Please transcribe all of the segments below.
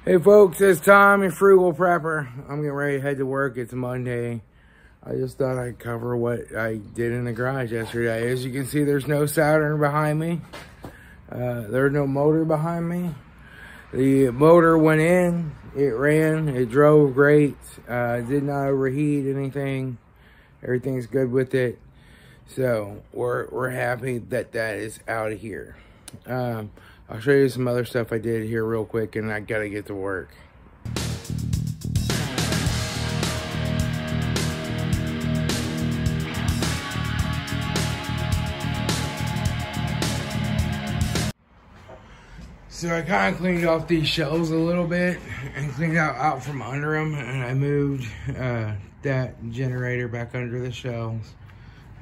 Hey folks, it's Tom, your Frugal Prepper. I'm getting ready to head to work. It's Monday. I just thought I'd cover what I did in the garage yesterday. As you can see, there's no Saturn behind me. There's no motor behind me. The motor went in, it ran, it drove great. Did not overheat anything. Everything's good with it. So we're happy that that is out of here. I'll show you some other stuff I did here real quick, and I gotta get to work. So I kind of cleaned off these shelves a little bit and cleaned out from under them, and I moved that generator back under the shelves.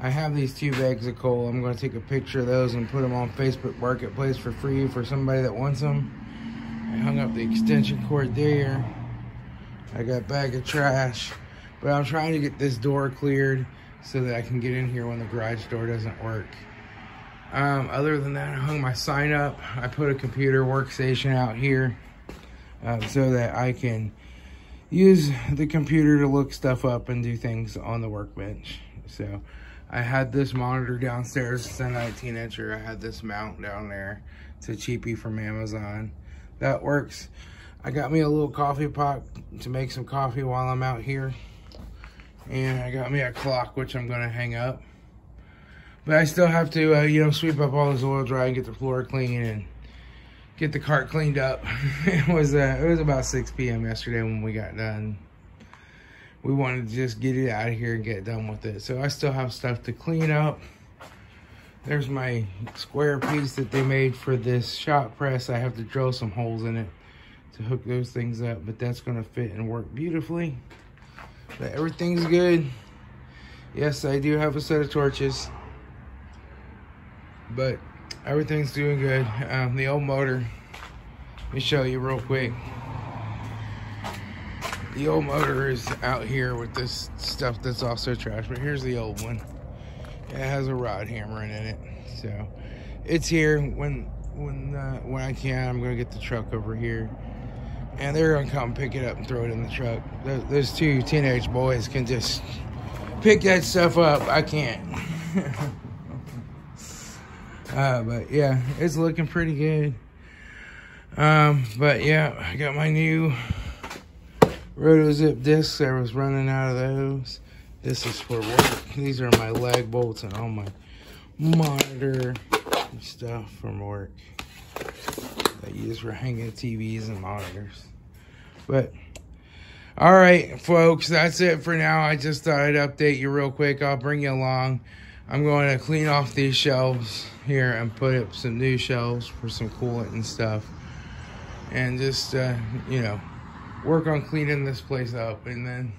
I have these 2 bags of coal. I'm going to take a picture of those and put them on Facebook Marketplace for free for somebody that wants them. I hung up the extension cord there. I got a bag of trash. But I'm trying to get this door cleared so that I can get in here when the garage door doesn't work. Other than that, I hung my sign up. I put a computer workstation out here so that I can use the computer to look stuff up and do things on the workbench. So I had this monitor downstairs. It's a 19-incher. I had this mount down there. It's a cheapie from Amazon. That works. I got me a little coffee pot to make some coffee while I'm out here. And I got me a clock, which I'm going to hang up. But I still have to, sweep up all this oil dry and get the floor clean and get the cart cleaned up. It was about 6 p.m. yesterday when we got done. We wanted to just get it out of here and get done with it. So I still have stuff to clean up. There's my square piece that they made for this shop press. I have to drill some holes in it to hook those things up, but that's gonna fit and work beautifully. But everything's good. Yes, I do have a set of torches, but everything's doing good. The old motor, let me show you real quick. The old motor is out here with this stuff that's also trash, but here's the old one. It has a rod hammering in it, so it's here. When I can, I'm gonna get the truck over here, and they're gonna come pick it up and throw it in the truck. Those 2 teenage boys can just pick that stuff up. I can't. But yeah, it's looking pretty good. But yeah, I got my new Rotozip discs. I was running out of those. This is for work. These are my lag bolts and all my monitor stuff from work that I use for hanging TVs and monitors. But all right, folks, that's it for now. I just thought I'd update you real quick. I'll bring you along. I'm going to clean off these shelves here and put up some new shelves for some coolant and stuff, and just work on cleaning this place up. And then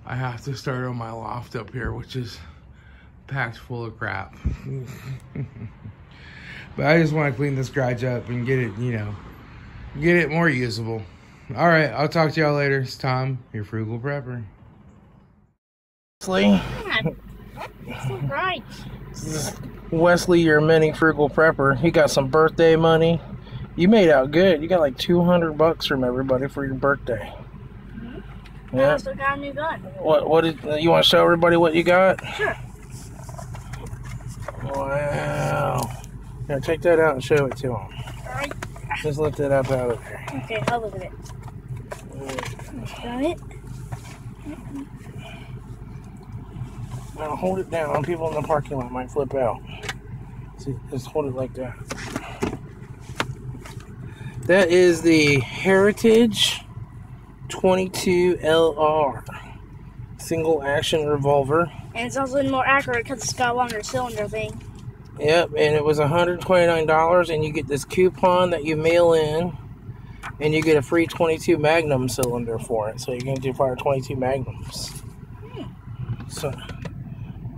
I have to start on my loft up here, which is packed full of crap. But I just want to clean this garage up and get it, get it more usable. All right, I'll talk to y'all later. It's Tom, your Frugal Prepper. Wesley. So bright. Wesley, your mini Frugal Prepper. He got some birthday money. You made out good. You got like $200 from everybody for your birthday. Mm-hmm. Yeah. I also got a new gun. What did you want to show everybody what you got? Sure. Wow. Now take that out and show it to him. Alright. Just lift it up out of there. Okay, I'll look at it. Got it. Now hold it down. People in the parking lot might flip out. See, just hold it like that. That is the Heritage 22 LR single action revolver. And it's also more accurate because it's got a longer cylinder thing. Yep, and it was $129, and you get this coupon that you mail in, and you get a free 22 Magnum cylinder for it. So you're going to fire 22 Magnums. So,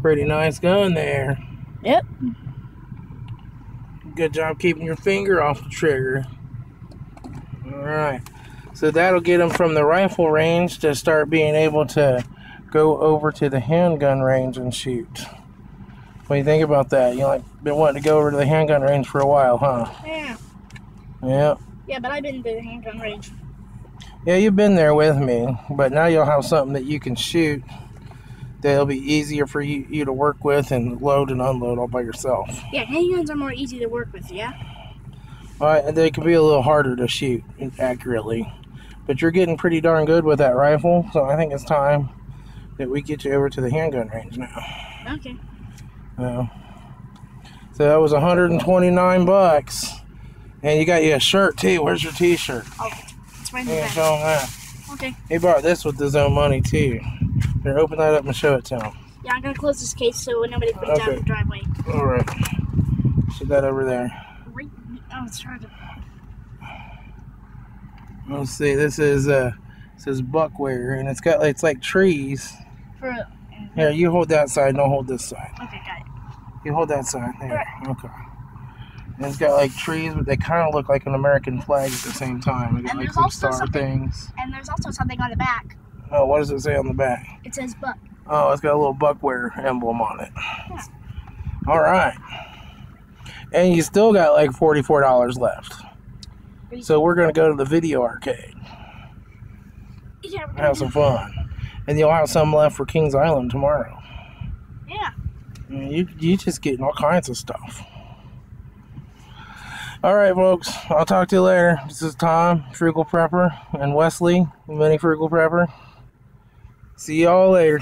pretty nice gun there. Yep. Good job keeping your finger off the trigger. Alright, so that'll get them from the rifle range to start being able to go over to the handgun range and shoot. What do you think about that? You been wanting to go over to the handgun range for a while, huh? Yeah. Yeah. Yeah, but I've been to the handgun range Yeah, you've been there with me, but now you'll have something that you can shoot that'll be easier for you to work with and load and unload all by yourself. Yeah, handguns are more easy to work with, yeah? Alright, they can be a little harder to shoot accurately. But you're getting pretty darn good with that rifle, so I think it's time that we get you over to the handgun range now. Okay. So that was $129. And you got you a shirt too. Where's your t-shirt? Oh, it's right in the Yeah, back. show him that. Okay. He bought this with his own money too. Here, open that up and show it to him. Yeah, I'm gonna close this case so nobody freaks out in the driveway. Alright. Shoot that over there. Right. Oh, it's trying to. Let's see, this says buckware, and it's like trees. Here, you hold that side and I'll hold this side. Okay, got it. You hold that side. There. Okay. And it's got like trees, but they kind of look like an American flag at the same time. They got And like there's some also star things. And there's also something on the back. Oh, what does it say on the back? It says buck. Oh, it's got a little buckware emblem on it. Yeah. All right. And you still got like $44 left. So we're going to go to the video arcade. Yeah, we're Have some fun. And you'll have some left for Kings Island tomorrow. Yeah. You just getting all kinds of stuff. All right, folks. I'll talk to you later. This is Tom, Frugal Prepper, and Wesley, Mini Frugal Prepper. See y'all later.